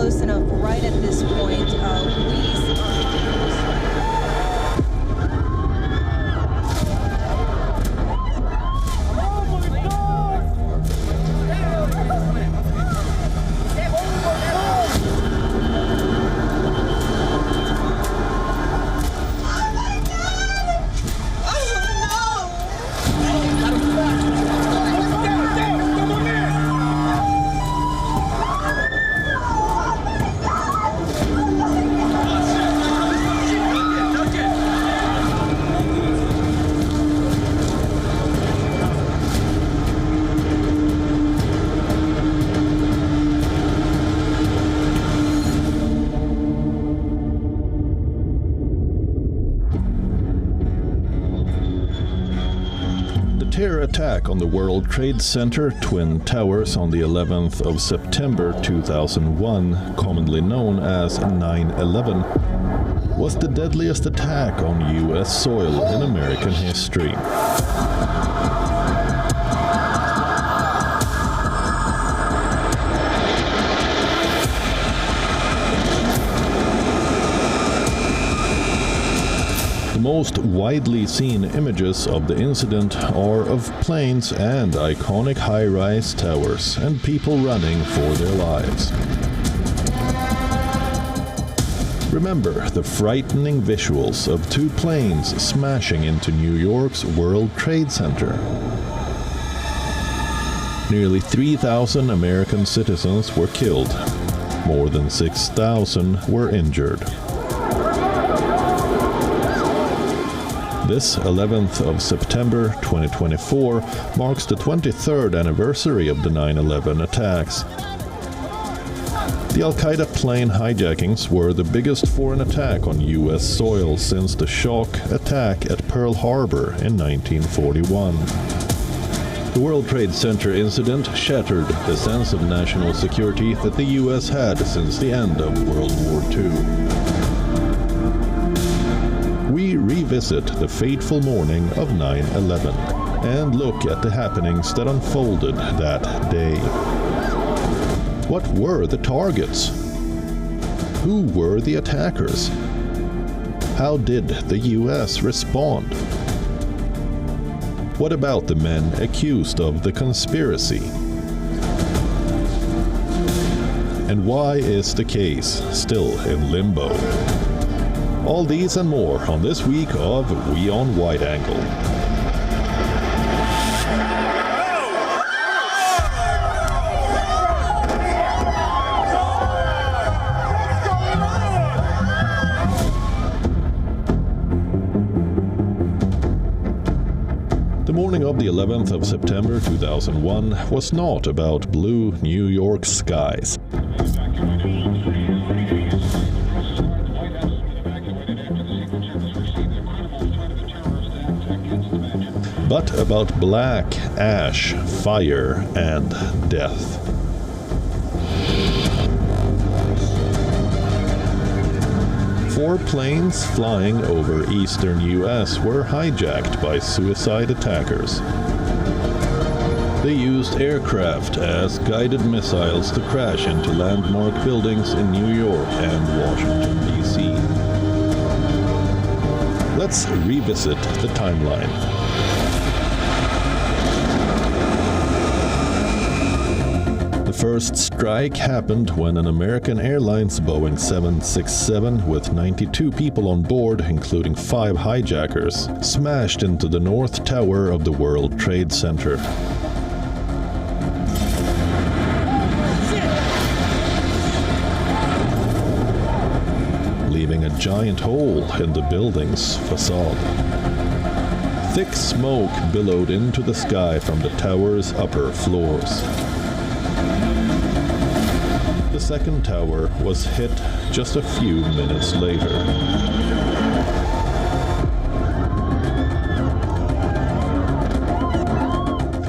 close enough right at this point. Terror attack on the World Trade Center Twin Towers on the 11th of September 2001, commonly known as 9/11, was the deadliest attack on US soil in American history. The most widely seen images of the incident are of planes and iconic high-rise towers and people running for their lives. Remember the frightening visuals of two planes smashing into New York's World Trade Center. Nearly 3,000 American citizens were killed. More than 6,000 were injured. This 11th of September 2024 marks the 23rd anniversary of the 9/11 attacks. The Al-Qaeda plane hijackings were the biggest foreign attack on US soil since the shock attack at Pearl Harbor in 1941. The World Trade Center incident shattered the sense of national security that the US had since the end of World War II. We revisit the fateful morning of 9/11 and look at the happenings that unfolded that day. What were the targets? Who were the attackers? How did the US respond? What about the men accused of the conspiracy? And why is the case still in limbo? All these and more on this week of We on Wide Angle. The morning of the 11th of September 2001 was not about blue New York skies. But about black ash, fire, and death. Four planes flying over eastern US were hijacked by suicide attackers. They used aircraft as guided missiles to crash into landmark buildings in New York and Washington, D.C. Let's revisit the timeline. The first strike happened when an American Airlines Boeing 767 with 92 people on board, including 5 hijackers, smashed into the North Tower of the World Trade Center. Leaving a giant hole in the building's facade. Thick smoke billowed into the sky from the tower's upper floors. The second tower was hit just a few minutes later.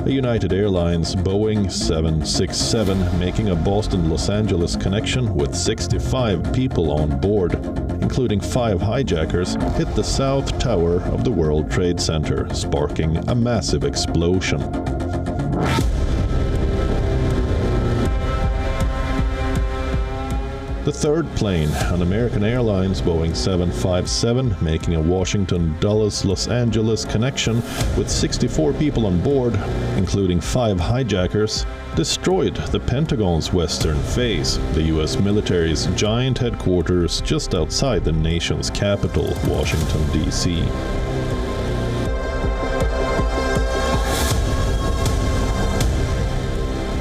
A United Airlines Boeing 767 making a Boston-Los Angeles connection with 65 people on board, including 5 hijackers, hit the south tower of the World Trade Center, sparking a massive explosion. The third plane, an American Airlines Boeing 757, making a Washington-Dulles-Los Angeles connection with 64 people on board, including 5 hijackers, destroyed the Pentagon's western face, the U.S. military's giant headquarters just outside the nation's capital, Washington, D.C.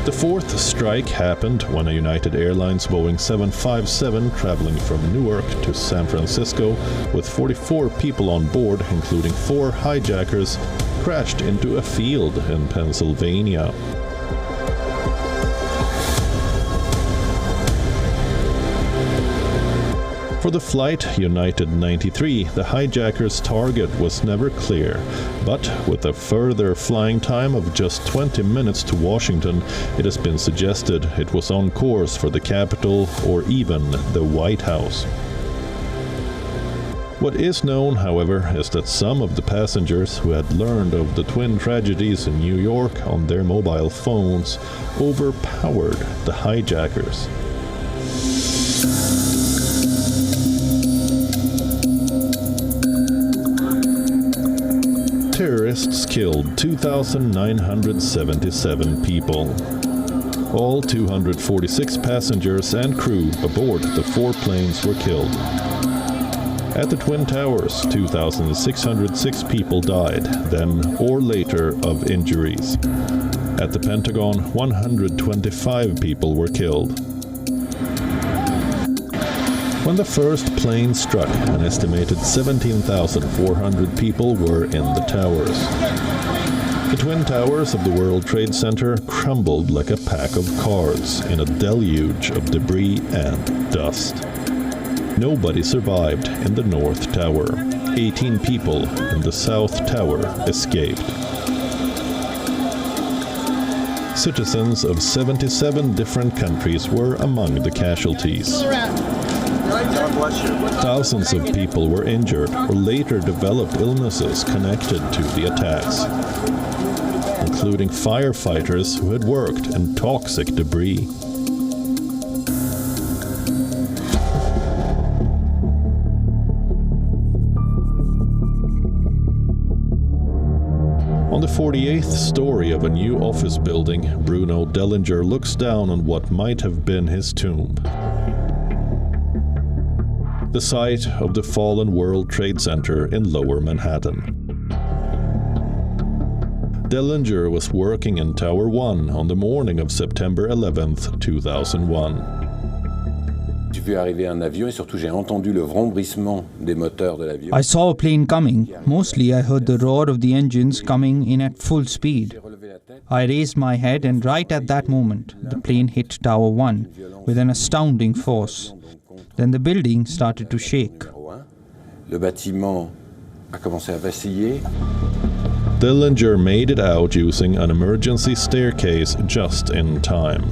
The fourth strike happened when a United Airlines Boeing 757 traveling from Newark to San Francisco with 44 people on board, including 4 hijackers, crashed into a field in Pennsylvania. For the flight United 93, the hijackers' target was never clear, but with a further flying time of just 20 minutes to Washington, it has been suggested it was on course for the Capitol or even the White House. What is known, however, is that some of the passengers who had learned of the twin tragedies in New York on their mobile phones overpowered the hijackers. Terrorists killed 2,977 people. All 246 passengers and crew aboard the 4 planes were killed. At the Twin Towers, 2,606 people died, then or later, of injuries. At the Pentagon, 125 people were killed. When the first plane struck, an estimated 17,400 people were in the towers. The Twin Towers of the World Trade Center crumbled like a pack of cards in a deluge of debris and dust. Nobody survived in the North Tower. 18 people in the South Tower escaped. Citizens of 77 different countries were among the casualties. Thousands of people were injured or later developed illnesses connected to the attacks, including firefighters who had worked in toxic debris. On the 48th story of a new office building, Bruno Dellinger looks down on what might have been his tomb. The site of the fallen World Trade Center in Lower Manhattan. Dellinger was working in Tower 1 on the morning of September 11th, 2001. I saw a plane coming. Mostly I heard the roar of the engines coming in at full speed. I raised my head and right at that moment, the plane hit Tower 1 with an astounding force. Then the building started to shake. Dellinger made it out using an emergency staircase just in time.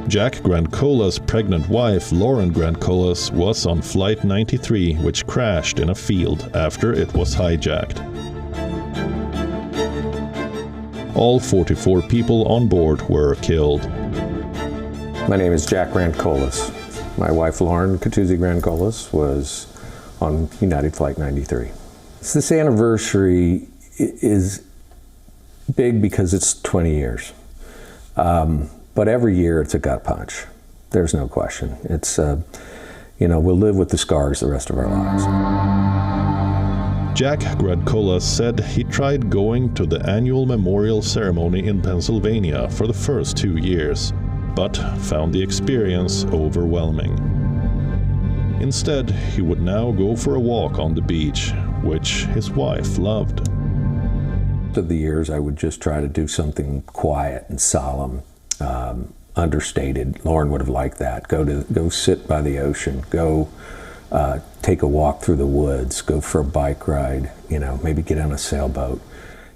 Jack Grandcola's pregnant wife, Lauren Grandcolas, was on Flight 93, which crashed in a field after it was hijacked. All 44 people on board were killed. My name is Jack Grandcolas. My wife, Lauren Grandcolas, was on United Flight 93. This anniversary is big because it's 20 years. But every year it's a gut punch. There's no question. It's, we'll live with the scars the rest of our lives. Jack Grandcolas said he tried going to the annual memorial ceremony in Pennsylvania for the first 2 years, but found the experience overwhelming. Instead, he would now go for a walk on the beach, which his wife loved. Through the years, I would just try to do something quiet and solemn, understated. Lauren would have liked that. Go sit by the ocean. Go take a walk through the woods. Go for a bike ride. Maybe get on a sailboat.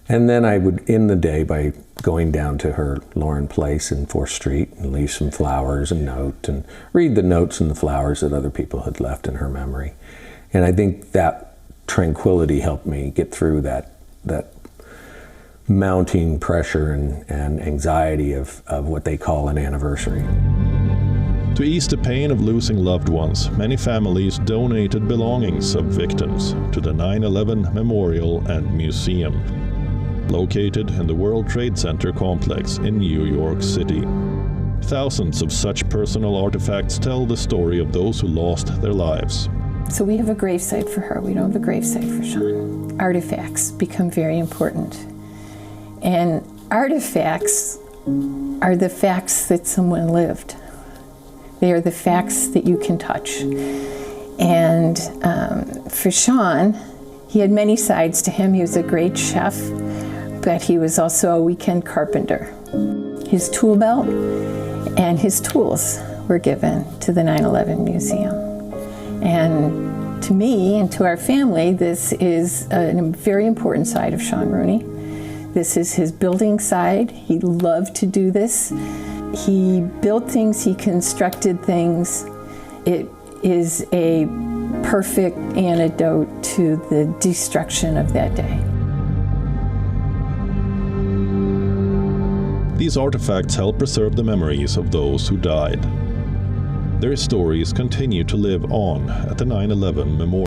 And then I would end the day by going down to her Lauren place in 4th Street and leave some flowers and note and read the notes and the flowers that other people had left in her memory. And I think that tranquility helped me get through that mounting pressure and anxiety of what they call an anniversary. To ease the pain of losing loved ones, many families donated belongings of victims to the 9/11 Memorial and Museum, located in the World Trade Center complex in New York City. Thousands of such personal artifacts tell the story of those who lost their lives. So we have a gravesite for her. We don't have a gravesite for Sean. Artifacts become very important. And artifacts are the facts that someone lived. They are the facts that you can touch. And for Sean, he had many sides to him. He was a great chef, but he was also a weekend carpenter. His tool belt and his tools were given to the 9/11 Museum. And to me and to our family, this is a very important side of Sean Rooney. This is his building side. He loved to do this. He built things, he constructed things. It is a perfect antidote to the destruction of that day. These artifacts help preserve the memories of those who died. Their stories continue to live on at the 9/11 Memorial.